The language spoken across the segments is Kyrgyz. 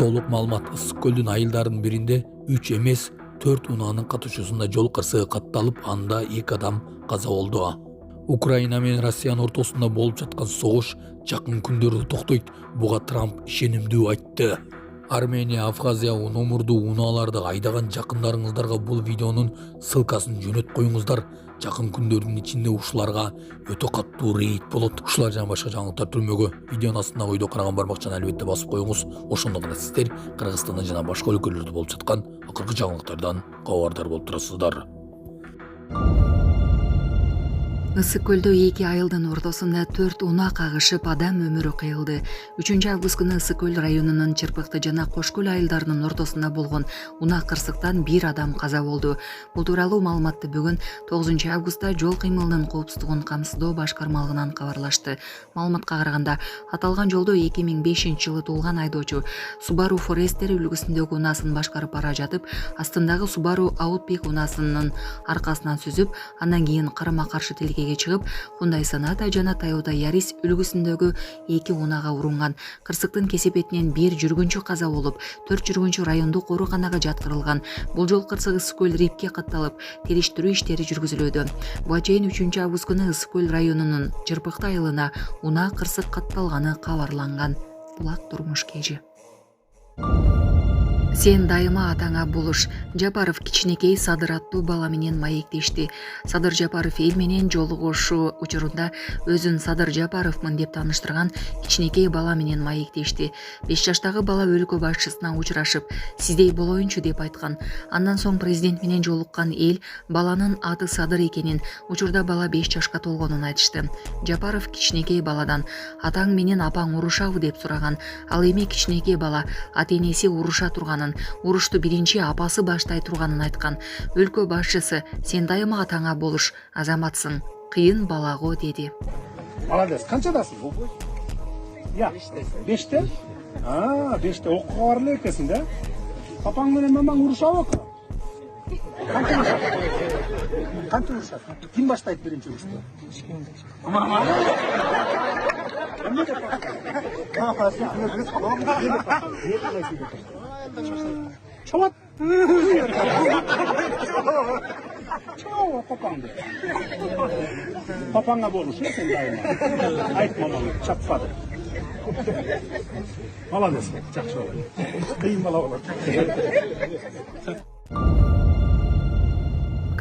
Толук маалымат: Ысык көлдүн айылдарынын биринде 3 эмес 4 унаанын катышуусунда жол кырсыгы катталып, анда 2 адам каза болду. Украина менен Россиянын ортосунда болуп жаткан согуш жакын күндөрдө токтойт, буга Трамп ишенимдүү айтты. Армения, Абхазия, номурдуу унааларды айдаган жакындарыңыздарга бул видеонун ссылкасын жөнөтүп коюңуздар. Жакын күндөрдүн ичинде ушуларга өтө каттуу рейд болот. Ушулар жана башка жаңылыктар түрмөгө видеонун астындагы ойдо караган бармакчаны албетте басып коюңуз. Ошондо гана сиздер Кыргызстанда жана башка өлкөлөрдө болуп жаткан акыркы жаңылыктардан кабардар болуп турасыздар. Ысык көлдө 2 айылдын ортосунда 4 унаа кагышып, адам өмүрү кыйылды. 3-август күнү Ысык көл районунун Чырпыкты жана Кош көл айылдарынын ортосунда болгон унаа кырсыктан 1 адам каза болду. Бул тууралуу маалыматты бүгүн 9-августта жол кыймылынын коопсуздугун камсыздоо башкармалыгынан кабарлашты. Маалыматка караганда, аталган жолдо 2005-жылы туулган айдоочу Subaru Forester үлгүсүндөгү унаасын башкарып бара жатып, астындагы Subaru Outback унаасынын аркасынан сүзүп, андан кийин карама-каршы тилкеге чыгып, Hyundai Sonata жана Toyota Yaris үлгүсүндөгү 2 унаага урунган. Кырсыктын кесепетинен 1 жүргүнчү каза болуп, 4 жүргүнчү райондук ооруканага жаткырылган. Бул жол кырсыгы Ысык көл рипке катталып, териштирүү иштери жүргүзүлүүдө. Буга чейин 3-август күнү Ысык көл районунун Чырпыкты айылына унаа кырсык катталганы кабарланган. Булак турмуш кежи. Сен дайыма атаңа булуш. Жапаров кичинекей Садыр аттуу бала менен маектешти. Садыр Жапаров эл менен жолугушуу учурунда өзүн Садыр Жапаровмун деп тааныштырган кичинекей бала менен маектешти. 5 жаштагы бала өлкө башчысына учурашып, сиздей болоюнчу деп айткан. Андан соң президент менен жолуккан эл баланын аты Садыр экенин, учурда бала 5 жашка толгонун айтышты. Жапаров кичинекей баладан атаң менен апаң урушабы деп сураган. Ал эми кичинекей бала ата-энеси уруша турганын, урушту биринчи апасы баштай турганын айткан. Өлкө башчысы сен дайыма атаңа болуш, азаматсың, кыйын балаго деди. Молодец. Канчадасың? Я, 5-те? 5-те окууга бара эле экенсиң да? Папаң менен мамаң урушабы? Канча урушат? Ким баштайт биринчи урушту? Мама. Чоңот. Чоң папаңды. Папаңа болуш, сен дайыма. Айт мамаңа, чаппады. Молодец, жакшы болот. Кыйын бала болот.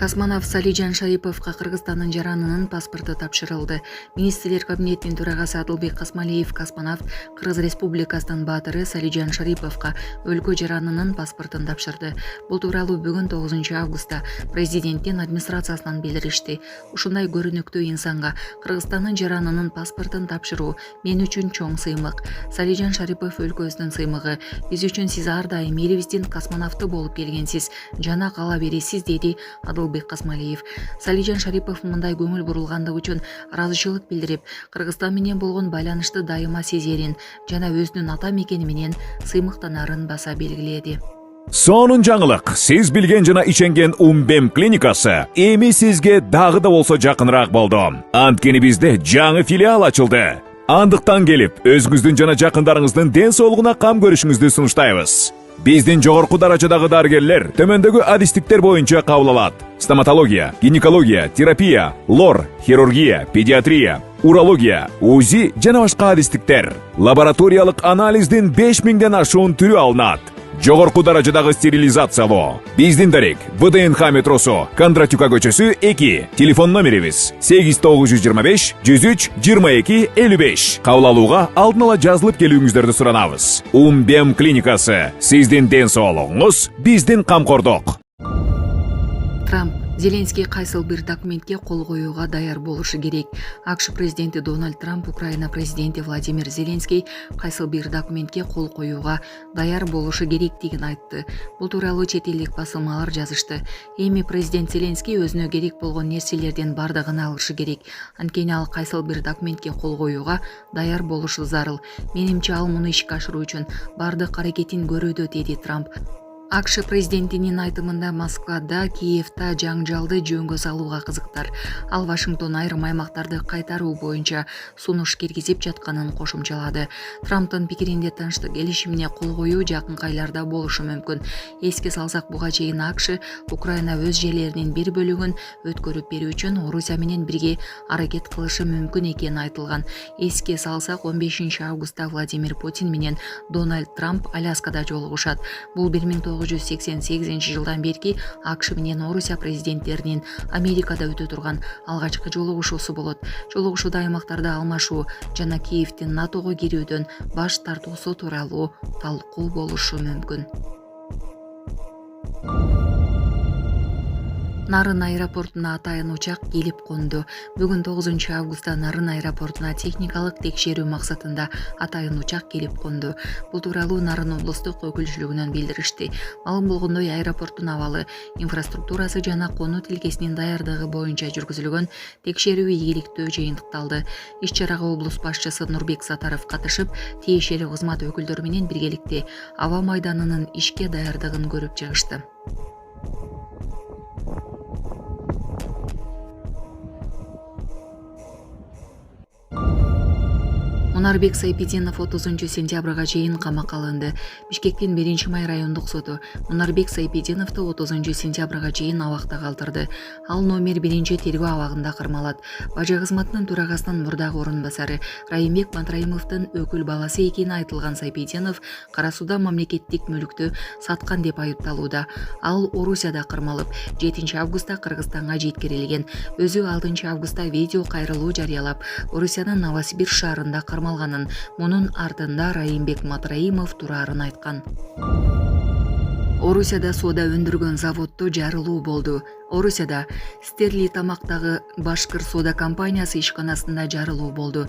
Космонавт Салижан Шариповго Кыргызстандын жаранынын паспорту тапшырылды. Министрлер кабинетинин төрагасы Адылбек Касмалиев космонавт Кыргыз Республикасынын баатыры Салижан Шариповго өлкө жаранынын паспортун тапшырды. Бул тууралуу бүгүн 9-августта президенттин администрациясынан билдиришти. Ушундай көрүнүктүү инсанга Кыргызстандын жаранынын паспортун тапшыруу мен үчүн чоң сыймык. Салижан Шарипов өлкөбүздүн сыймыгы. Биз үчүн сиз ар дайым элибиздин космонавту болуп келгенсиз. Жана кала бересиз, деди Адылбек Касмалиев. Салижан Шарипов мындай көңүл бурулгандыгы үчүн ыраазычылык билдирип, Кыргызстан менен болгон байланышты дайыма сезерин жана өзүнүн ата мекени менен сыймыктанарын баса белгиледи. Сонун жаңылык, сиз билген жана иченген Умбем клиникасы эми сизге дагы да болсо жакыныраак болду. Анткени бизде жаңы филиал ачылды. Андыктан келип, өзүңүздүн жана жакындарыңыздын ден соолугуна кам көрүшүңүздү сунуштайбыз. Биздин жогорку даражадагы дарыгерлер төмөндөгү адистиктер боюнча кабыл алат: стоматология, гинекология, терапия, лор, хирургия, педиатрия, урология, УЗИ жана башка адистиктер. Лабораториялык анализдин 5000ден ашуун түрү алынат. Жогорку даражадагы стерилизациялоо. Биздин дарек ВДНХ метросу, Кондратюка көчөсү 2. Телефон номерибиз 8925 103 22 55. Кабыл алууга алдын ала жазылып келүүңүздөрдү суранабыз. Умбем клиникасы. Сиздин ден соолугуңуз, биздин камкордук. Трамп Зеленский кайсыл бир документке кол коюуга даяр болушу керек. АКШ президенти Дональд Трамп Украина президенти Владимир Зеленский кайсыл бир документке кол коюуга даяр болушу керектигин айтты. Бул тууралуу чет элдик басылмалар жазышты. Эми президент Зеленский өзүнө керек болгон нерселердин бардыгын алышы керек. Анткени ал кайсыл бир документке кол коюуга даяр болушу зарыл. Менимче ал муну ишке ашыруу үчүн бардык аракетин көрүүдө, деди Трамп. АКШ президентинин айтымында Москвада, Киевта жаңжалды жөнгө салууга кызыктар. Ал Вашингтон айрым аймактарды кайтаруу боюнча сунуш киргизип жатканын кошумчалады. Трамптын пикиринде тынчтык келишимине кол коюу жакынкы айларда болушу мүмкүн. Эске салсак, буга чейин АКШ Украина өз жерлеринин бир бөлүгүн өткөрүп берүү үчүн Орусия менен бирге аракет кылышы мүмкүн экени айтылган. Эске салсак, 15 августта Владимир Путин менен Дональд Трамп Аляскада жолугушат. Бул 1988 жылдан берки АКШ менен Орусия президенттеринин Америкада өтө турган алгачкы жолугушуусу болот. Жолугушууда аймактарды алмашуу жана Киевдин НАТОго кирүүдөн баш тартуусу тууралуу талкуу болушу мүмкүн. Нарын аэропортуна атайын учак келип конду. Бүгүн 9 августта Нарын аэропортуна техникалык текшерүү максатында атайын учак келип конду. Бул тууралуу Нарын облустук өкүлчүлүгүнөн билдиришти. Маалым болгондой, аэропорттун абалы, инфраструктурасы жана конуу тилкесинин даярдыгы боюнча жүргүзүлгөн текшерүү ийгиликтүү жыйынтыкталды. Иш-чарага облус башчысы Нурбек Сатаров катышып, тиешелүү кызмат өкүлдөрү менен биргеликте аба майданынын ишке даярдыгын көрүп чыгышты. Мунарбек Сайпидинов 30 сентябрга чейин камакка алынды. Бишкектин 1-май райондук соту Мунарбек Сайпидиновду 30 сентябрга чейин абакта калтырды. Ал номер 1 тергөө абагында кырмалат. Бажы кызматынын төрагасынын мурдагы орун басары Райымбек Матраимовдун өкүл баласы экени айтылган Сайпидинов кара сууда мамлекеттик мүлктү саткан деп айыпталууда. Ал Орусияда кырмалып, 7 августта Кыргызстанга жеткирилген. Өзү 6 августта видео кайрылуу жарыялап, Орусиянын Новосибирск шаарында кырмалганын, мунун артында Райымбек Матраимов турарын айткан. Орусияда соода өндүргөн заводдо жарылуу болду. Орусияда Стерли тамактагы Башкыр соода компаниясы ишканасында жарылуу болду.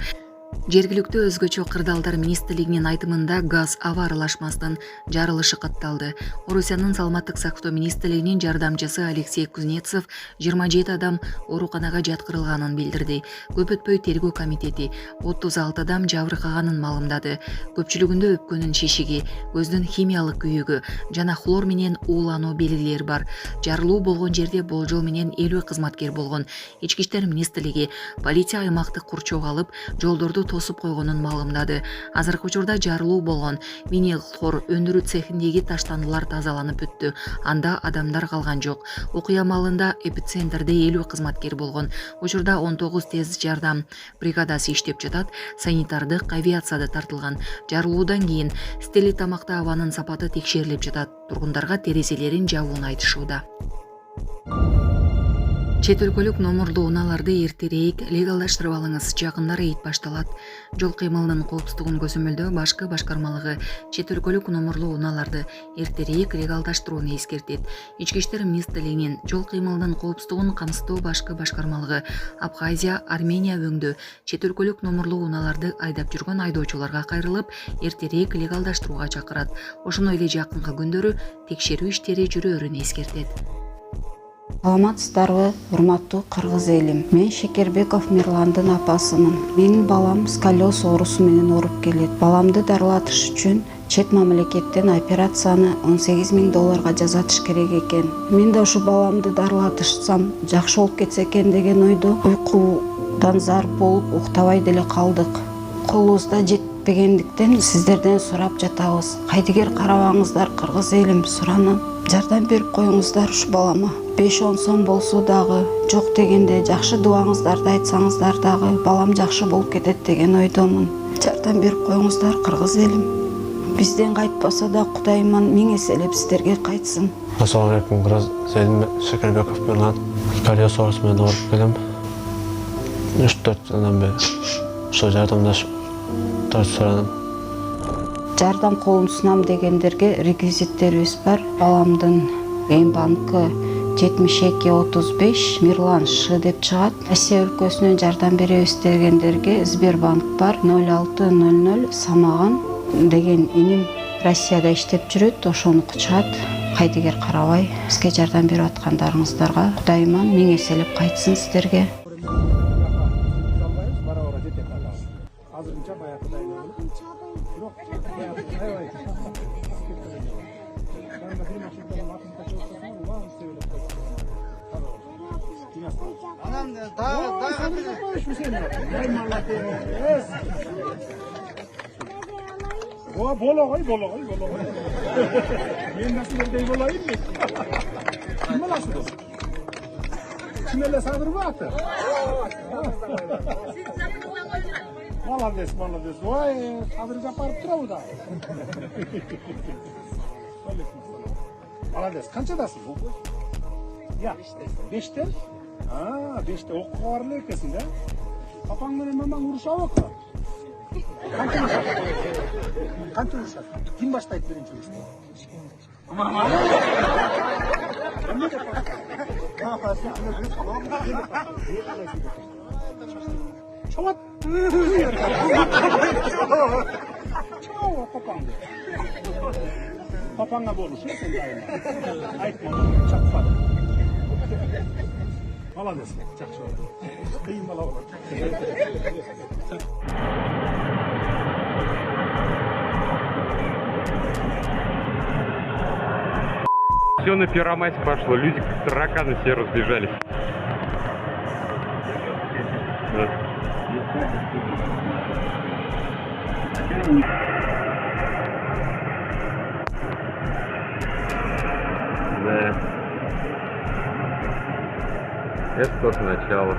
Жергиликтүү өзгөчө кырдаалдар министрлигинин айтымында газ аба аралашмасынын жарылышы катталды. Орусиянын саламаттык сактоо министрлигинин жардамчысы Алексей Кузнецов 27 адам ооруканага жаткырылганын билдирди. Көп өтпөй тергөө комитети 36 адам жабыркаганын маалымдады. Көпчүлүгүндө өпкөнүн шишиги, көздүн химиялык күйүгү жана хлор менен уулануу белгилери бар. Жарылуу болгон жерде болжол менен 50 кызматкер болгон. Ички иштер министрлиги полиция аймакты курчоого алып, жолдорду тосуп койгонун маалымдады. Азыркы учурда жарылуу болгон винил хлор өндүрүү цехиндеги таштандылар тазаланып бүттү. Анда адамдар калган жок. Окуя маалында эпицентрде 50 кызматкер болгон. Учурда 19 тез жардам бригадасы иштеп жатат. Санитардык авиацияда тартылган. Жарылуудан кийин Стели тамакта абанын сапаты текшерилип жатат. Тургундарга терезелерин жабууну айтышууда. Чет өлкөлүк номурлуу унааларды эртерээк легалдаштырып алыңыз. Жакындары ит башталат. Жол кыймылынын коопсуздугун көзөмөлдөө башкы башкармалыгы чет өлкөлүк номурлуу унааларды эртерээк легалдаштырууну эскертет. Ички иштер министрлигинин жол кыймылынын коопсуздугун камсыздоо башкы башкармалыгы Абхазия, Армения өңдө чет өлкөлүк номурлуу унааларды айдап жүргөн айдоочуларга кайрылып, эртерээк легалдаштырууга чакырат. Ошондой эле жакынкы күндөрү текшерүү иштери жүрөөрүн эскертет. Саламатсыздарбы, урматтуу кыргыз элим. Мен Шекербеков Мирландын апасымын. Менин балам сколиоз оорусу менен ооруп келет. Баламды дарылатыш үчүн чет мамлекеттен операцияны $18,000 жасатыш керек экен. Мен да ушу баламды дарылатышсам жакшы болуп кетсе экен деген ойдо уйкудан зарп болуп уктабай деле калдык. Колубузда жетпегендиктен сиздерден сурап жатабыз. Кайдыгер карабаңыздар кыргыз элим, суранам. Жардам берип коюңуздар ушу балама. 5-10 сом болсо дагы, жок дегенде жакшы дубаңыздарды айтсаңыздар дагы балам жакшы болуп кетет деген ойдомун. Жардам берип коюңуздар кыргыз элим. Бизден кайтпаса да Кудайыман миң эселеп сиздерге кайтсын. Ассаламу алейкум, кыргыз элим. Шекербеков Мирлан. Сколиоз оорусу менен ооруп келем. 3-4 жылдан бери ошо жардамдашып суранам. Жардам колун сунам дегендерге реквизиттерибиз бар. Баламдын банкы 7235 Мирлан Ш деп чыгат. Россия өлкөсүнөн жардам беребиз дегендерге Сбербанк бар 0600 Самаган деген иним Россияда иштеп жүрөт, ошону чыгат. Кайдыгер карабай бизге жардам берип аткандарыңыздарга Кудайыман миң эселеп кайтсын сиздерге. Anda bir maçın altında çalışıyorsun, var mı söyle? Anam daha Sen de konuşmuş sen. Ay mallatı. Yes. O bolo koy. Ben nasıl bir bolayım mı? Kim olasın? Kimle sadır mı attı? Malades. Vay, sadır yaparıp duruyor da. Malades. Kaçadasın bu? Ya, 5'te. Ha, 5'te okuğa varlı ekesin de. Papan benim hemen vuruşa bakma. Kança vuruşa? Kim başlayıp birinci vuruşta? Aman. Çavat. Çavat papan. Papanla boluşu sen daima. Aytma, çakfadı. Malades, жақсы oldu. Kıyım bala olur. Все на Первомайск пошло, люди как тараканы все разбежались. Да. Да. Это только начало.